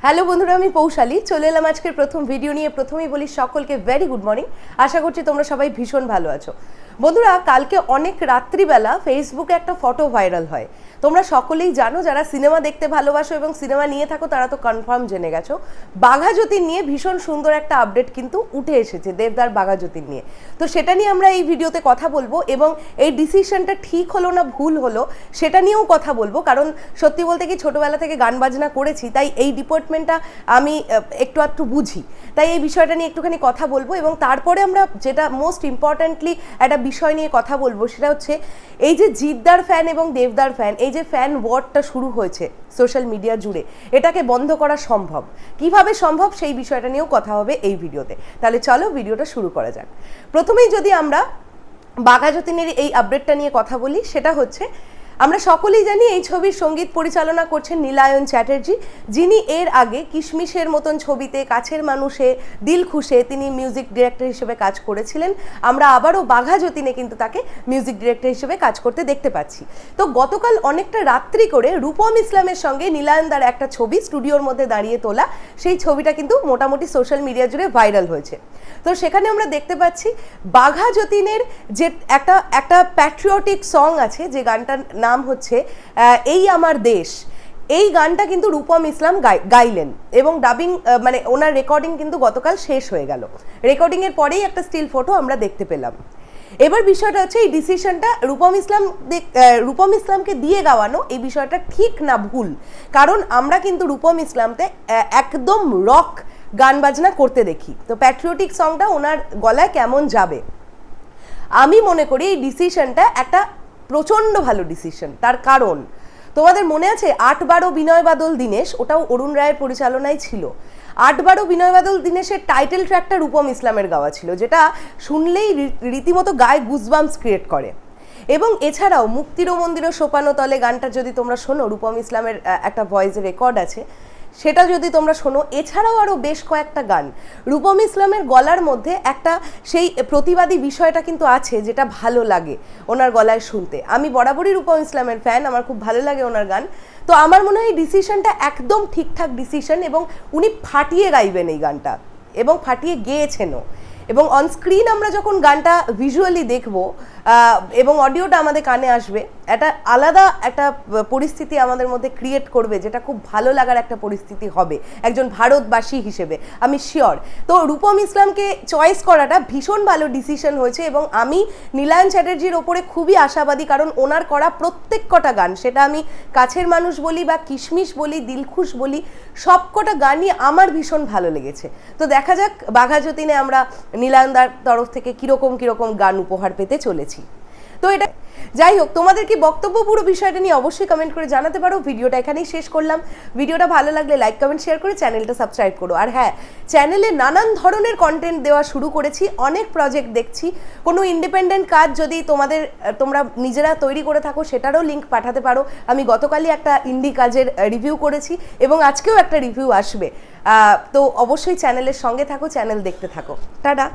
Hello বন্ধুরা, আমি পৌশালী চলে এলাম আজকের প্রথম ভিডিও নিয়ে। প্রথমেই বলি সকলকে ভেরি গুড মর্নিং। আশা করছি তোমরা সবাই ভীষণ ভালো আছো। বন্ধুরা, কালকে অনেক রাত্রিবেলা ফেসবুকে একটা ফটো ভাইরাল হয়। তোমরা সকলেই জানো, যারা সিনেমা দেখতে ভালোবাসো এবং সিনেমা নিয়ে থাকো তারা তো কনফার্ম জেনে গেছো। বাঘা যতীন নিয়ে ভীষণ সুন্দর একটা আপডেট কিন্তু উঠে এসেছে, দেবদার বাঘা যতীন নিয়ে। তো সেটা নিয়ে আমরা এই ভিডিওতে কথা বলবো এবং এই ডিসিশনটা ঠিক হলো না ভুল হলো সেটা নিয়েও কথা বলবো। কারণ সত্যি বলতে কি, ছোটবেলা থেকে গান বাজনা করেছি, তাই এই ডিপার্টমেন্টটা আমি একটু বুঝি, তাই এই বিষয়টা নিয়ে একটুখানি কথা বলবো। এবং তারপরে আমরা যেটা মোস্ট ইম্পর্ট্যান্টলি একটা বিষয় নিয়ে কথা বলবো, সেটা হচ্ছে এই যে জিদ্দার ফ্যান এবং দেবদার ফ্যান, এই যে ফ্যান ওয়ারটা শুরু হয়েছে সোশ্যাল মিডিয়া জুড়ে, এটাকে বন্ধ করা সম্ভব, কিভাবে সম্ভব সেই বিষয়টা নিয়েও কথা হবে এই ভিডিওতে। তাহলে চলো ভিডিওটা শুরু করা যাক। প্রথমেই যদি আমরা বাঘা যতীনের এই আপডেটটা নিয়ে কথা বলি, সেটা হচ্ছে আমরা সকলেই জানি এই ছবির সঙ্গীত পরিচালনা করছেন নীলায়ন চ্যাটার্জি, যিনি এর আগে কিশমিশের মতন ছবিতে, কাছের মানুষে, দিল খুশে তিনি মিউজিক ডিরেক্টর হিসেবে কাজ করেছিলেন। আমরা আবারও বাঘা যতীনে কিন্তু তাকে মিউজিক ডিরেক্টর হিসেবে কাজ করতে দেখতে পাচ্ছি। তো গতকাল অনেকটা রাত্রি করে রূপম ইসলামের সঙ্গে নীলায়নদার একটা ছবি স্টুডিওর মধ্যে দাঁড়িয়ে তোলা, সেই ছবিটা কিন্তু মোটামুটি সোশ্যাল মিডিয়া জুড়ে ভাইরাল হয়েছে। তো সেখানে আমরা দেখতে পাচ্ছি বাঘা যতীনের যে একটা প্যাট্রিয়টিক সং আছে, যে গানটার নাম হচ্ছে এই আমার দেশ। এই গানটা কিন্তু রূপম ইসলাম গাইলেন এবং ডাবিং মানে ওনার রেকর্ডিং কিন্তু গতকাল শেষ হয়ে গেল। রেকর্ডিংয়ের পরেই একটা স্টিল ফটো আমরা দেখতে পেলাম। এবার বিষয়টা হচ্ছে, এই ডিসিশনটা রূপম ইসলামকে দিয়ে গাওয়ানো, এই বিষয়টা ঠিক না ভুল। কারণ আমরা কিন্তু রূপম ইসলামতে একদম রক গান বাজনা করতে দেখি, তো প্যাট্রিয়টিক সংটা ওনার গলায় কেমন যাবে? আমি মনে করি এই ডিসিশনটা একটা প্রচণ্ড ভালো ডিসিশন। তার কারণ, তোমাদের মনে আছে ৮-১২ বিনয় বাদল দীনেশ, ওটাও অরুণ রায়ের পরিচালনায় ছিল। ৮-১২ বিনয় বাদল দীনেশের টাইটেল ট্র্যাকটা রূপম ইসলামের গাওয়া ছিল, যেটা শুনলেই রীতিমতো গায়ে গুজবাম্পস ক্রিয়েট করে। এবং এছাড়াও মুক্তিরও মন্দিরও সোপানো তলে গানটা যদি তোমরা শোনো, রূপম ইসলামের একটা ভয়েসের রেকর্ড আছে, সেটা যদি তোমরা শোনো, এছাড়াও আরও বেশ কয়েকটা গান, রূপম ইসলামের গলার মধ্যে একটা সেই প্রতিবাদী বিষয়টা কিন্তু আছে, যেটা ভালো লাগে ওনার গলায় শুনতে। আমি বরাবরই রূপম ইসলামের ফ্যান, আমার খুব ভালো লাগে ওনার গান। তো আমার মনে হয় এই ডিসিশনটা একদম ঠিকঠাক ডিসিশন, এবং উনি ফাটিয়ে গাইবেন এই গানটা, এবং ফাটিয়ে গেয়েছেনও। এবং অনস্ক্রিন আমরা যখন গানটা ভিজুয়ালি দেখবো এবং অডিওটা আমাদের কানে আসবে, একটা আলাদা একটা পরিস্থিতি আমাদের মধ্যে ক্রিয়েট করবে, যেটা খুব ভালো লাগার একটা পরিস্থিতি হবে একজন ভারতবাসী হিসেবে, আমি শিওর। তো রূপম ইসলামকে চয়েস করাটা ভীষণ ভালো ডিসিশন হয়েছে, এবং আমি নীলায়ন চ্যাটার্জির ওপরে খুবই আশাবাদী। কারণ ওনার করা প্রত্যেক কটা গান, সেটা আমি কাছের মানুষ বলি বা কিশমিশ বলি, দিলখুশ বলি, সব কটা গানই আমার ভীষণ ভালো লেগেছে। তো দেখা যাক বাঘা যতীনে আমরা নীলায়নদার তরফ থেকে কিরকম গান উপহার পেতে চলেছি। তো এটা যাই হোক, তোমাদের কি বক্তব্য পুরো বিষয়টা নিয়ে অবশ্যই কমেন্ট করে জানাতে পারো। ভিডিওটা এখানেই শেষ করলাম। ভিডিওটা ভালো লাগলে লাইক কমেন্ট শেয়ার করে চ্যানেলটা সাবস্ক্রাইব করো। আর হ্যাঁ, চ্যানেলে নানান ধরনের কন্টেন্ট দেওয়া শুরু করেছি, অনেক প্রজেক্ট দেখছি। কোনো ইন্ডিপেন্ডেন্ট কাজ যদি তোমরা নিজেরা তৈরি করে থাকো, সেটারও লিঙ্ক পাঠাতে পারো। আমি গতকালই একটা ইন্ডি কাজের রিভিউ করেছি এবং আজকেও একটা রিভিউ আসবে। তো অবশ্যই চ্যানেলের সঙ্গে থাকো, চ্যানেল দেখতে থাকো। টাটা।